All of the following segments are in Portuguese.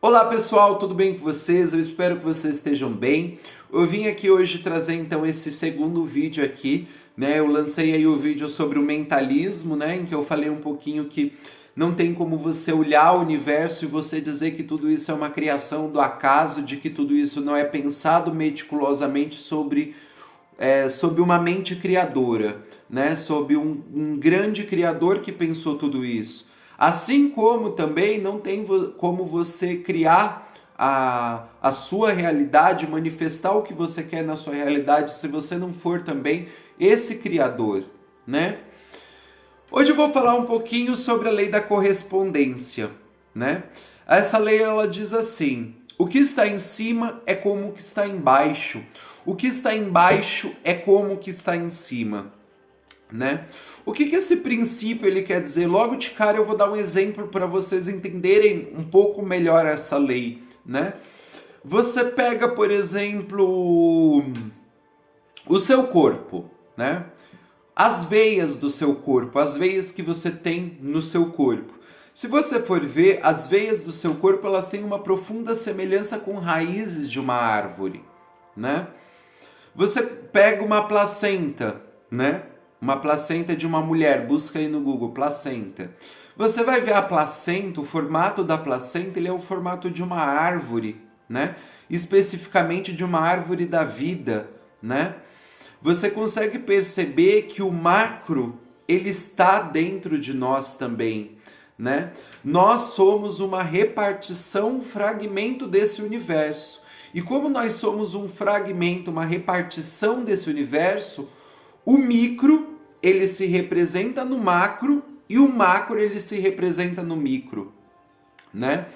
Olá pessoal, tudo bem com vocês? Eu espero que vocês estejam bem. Eu vim aqui hoje trazer então esse segundo vídeo aqui, né? Eu lancei aí o vídeo sobre o mentalismo, né? Em que eu falei um pouquinho que não tem como você olhar o universo e você dizer que tudo isso é uma criação do acaso, de que tudo isso não é pensado meticulosamente sobre uma mente criadora, né? Sobre um grande criador que pensou tudo isso. Assim como também não tem como você criar a sua realidade, manifestar o que você quer na sua realidade, se você não for também esse criador, né? Hoje eu vou falar um pouquinho sobre a lei da correspondência, né? Essa lei ela diz assim: o que está em cima é como o que está embaixo. O que está embaixo é como o que está em cima, né? O que esse princípio ele quer dizer? Logo de cara eu vou dar um exemplo para vocês entenderem um pouco melhor essa lei, né? Você pega, por exemplo, o seu corpo, né? As veias do seu corpo, as veias que você tem no seu corpo. Se você for ver, as veias do seu corpo, elas têm uma profunda semelhança com raízes de uma árvore, né? Você pega uma placenta, né? Uma placenta de uma mulher, busca aí no Google, placenta. Você vai ver a placenta, o formato da placenta, ele é o formato de uma árvore, né? Especificamente de uma árvore da vida, né? Você consegue perceber que o macro, ele está dentro de nós também, né? Nós somos uma repartição, um fragmento desse universo. E como nós somos um fragmento, uma repartição desse universo, o micro, ele se representa no macro e o macro, ele se representa no micro, né?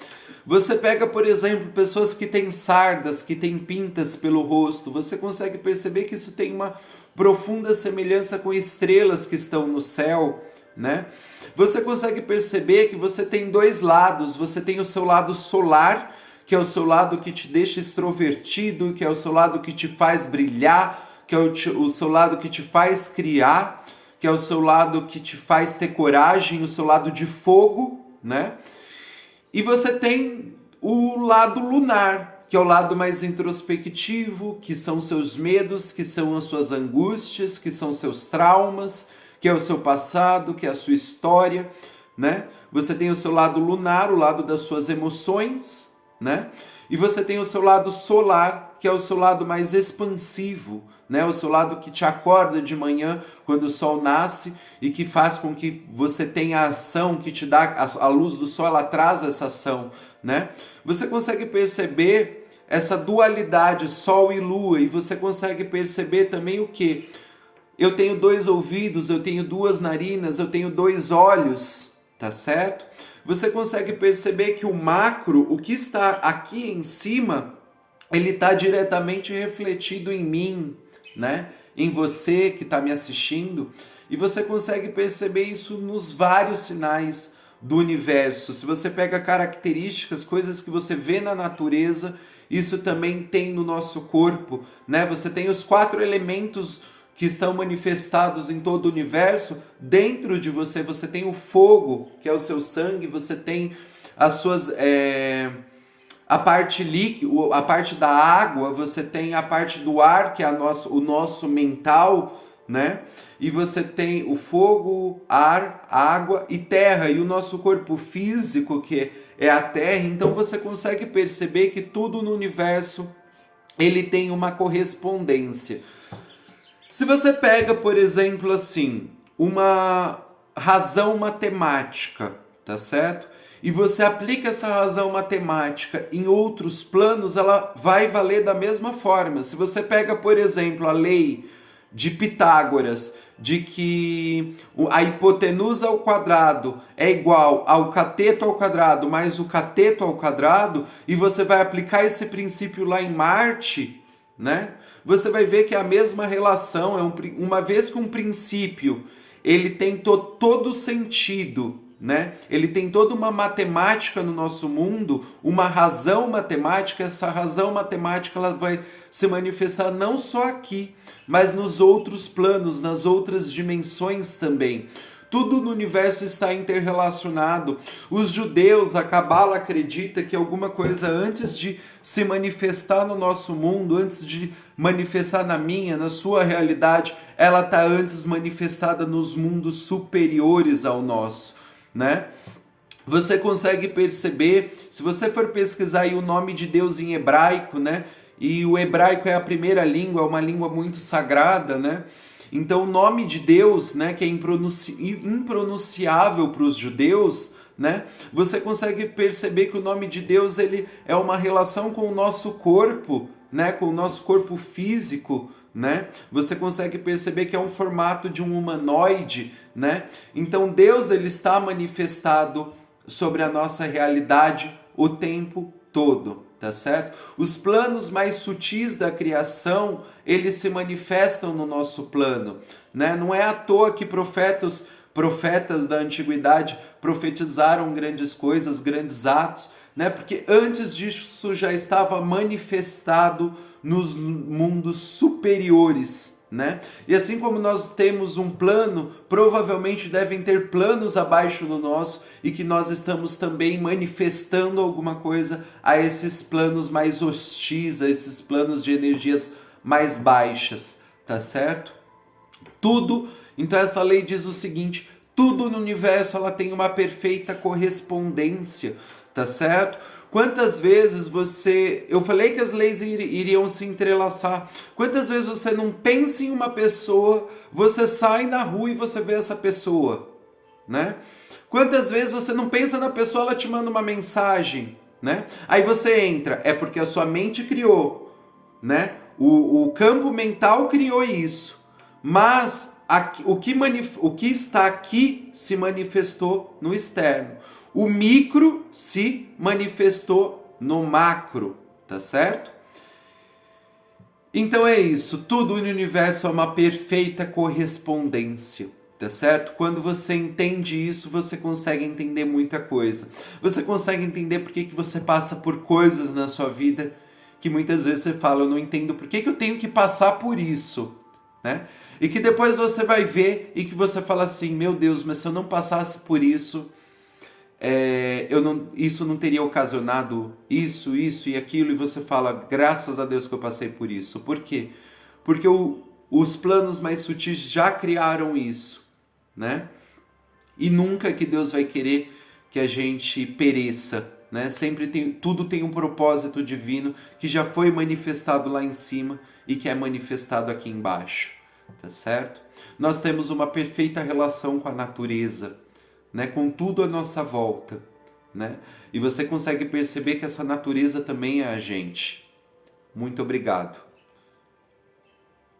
Você pega, por exemplo, pessoas que têm sardas, que têm pintas pelo rosto, você consegue perceber que isso tem uma profunda semelhança com estrelas que estão no céu, né? Você consegue perceber que você tem dois lados, você tem o seu lado solar, que é o seu lado que te deixa extrovertido, que é o seu lado que te faz brilhar, que é o seu lado que te faz criar, que é o seu lado que te faz ter coragem, o seu lado de fogo, né? E você tem o lado lunar, que é o lado mais introspectivo, que são seus medos, que são as suas angústias, que são seus traumas, que é o seu passado, que é a sua história, né? Você tem o seu lado lunar, o lado das suas emoções, né? E você tem o seu lado solar, que é o seu lado mais expansivo, né? O seu lado que te acorda de manhã quando o sol nasce e que faz com que você tenha a ação, que te dá a luz do sol, ela traz essa ação, né? Você consegue perceber essa dualidade sol e lua e você consegue perceber também o que? Eu tenho dois ouvidos, eu tenho duas narinas, eu tenho dois olhos, tá certo? Você consegue perceber que o macro, o que está aqui em cima, ele está diretamente refletido em mim, né? Em você que está me assistindo. E você consegue perceber isso nos vários sinais do universo. Se você pega características, coisas que você vê na natureza, isso também tem no nosso corpo, né? Você tem os 4 elementos que estão manifestados em todo o universo, dentro de você. Você tem o fogo, que é o seu sangue, você tem as suas... a parte líquida, a parte da água, você tem a parte do ar, que é o nosso mental, né? E você tem o fogo, ar, água e terra, e o nosso corpo físico, que é a terra. Então você consegue perceber que tudo no universo, ele tem uma correspondência. Se você pega, por exemplo, assim, uma razão matemática, tá certo? E você aplica essa razão matemática em outros planos, ela vai valer da mesma forma. Se você pega, por exemplo, a lei de Pitágoras, de que a hipotenusa ao quadrado é igual ao cateto ao quadrado mais o cateto ao quadrado, e você vai aplicar esse princípio lá em Marte, né? Você vai ver que é a mesma relação, uma vez que um princípio ele tem todo sentido, né? Ele tem toda uma matemática no nosso mundo, uma razão matemática. Essa razão matemática ela vai se manifestar não só aqui, mas nos outros planos, nas outras dimensões também. Tudo no universo está interrelacionado. Os judeus, a Cabala acredita que alguma coisa antes de se manifestar no nosso mundo, antes de manifestar na minha, na sua realidade, ela está antes manifestada nos mundos superiores ao nosso, né? Você consegue perceber, se você for pesquisar aí o nome de Deus em hebraico, né? E o hebraico é a primeira língua, é uma língua muito sagrada, né? Então o nome de Deus, né, que é impronunciável para os judeus, né? Você consegue perceber que o nome de Deus ele é uma relação com o nosso corpo, né? Com o nosso corpo físico, né? Você consegue perceber que é um formato de um humanoide, né? Então Deus ele está manifestado sobre a nossa realidade o tempo todo, tá certo? Os planos mais sutis da criação, eles se manifestam no nosso plano, né? Não é à toa que profetas da antiguidade profetizaram grandes coisas, grandes atos, né? Porque antes disso já estava manifestado nos mundos superiores, né? E assim como nós temos um plano, provavelmente devem ter planos abaixo do nosso e que nós estamos também manifestando alguma coisa a esses planos mais hostis, a esses planos de energias mais baixas, tá certo? Tudo, então essa lei diz o seguinte, tudo no universo ela tem uma perfeita correspondência, tá certo? Quantas vezes eu falei que as leis iriam se entrelaçar. Quantas vezes você não pensa em uma pessoa, você sai na rua e você vê essa pessoa, né? Quantas vezes você não pensa na pessoa, ela te manda uma mensagem, né? Aí você entra, é porque a sua mente criou, né? O campo mental criou isso. Mas o que está aqui se manifestou no externo. O micro se manifestou no macro, tá certo? Então é isso, tudo no universo é uma perfeita correspondência, tá certo? Quando você entende isso, você consegue entender muita coisa. Você consegue entender por que você passa por coisas na sua vida que muitas vezes você fala, eu não entendo por que eu tenho que passar por isso, né? E que depois você vai ver e que você fala assim, meu Deus, mas se eu não passasse por isso, isso não teria ocasionado isso e aquilo, e você fala, graças a Deus que eu passei por isso. Por quê? Porque os planos mais sutis já criaram isso, né? E nunca que Deus vai querer que a gente pereça, né? Tudo tem um propósito divino que já foi manifestado lá em cima e que é manifestado aqui embaixo, tá certo? Nós temos uma perfeita relação com a natureza, né, com tudo à nossa volta, né? E você consegue perceber que essa natureza também é a gente. Muito obrigado.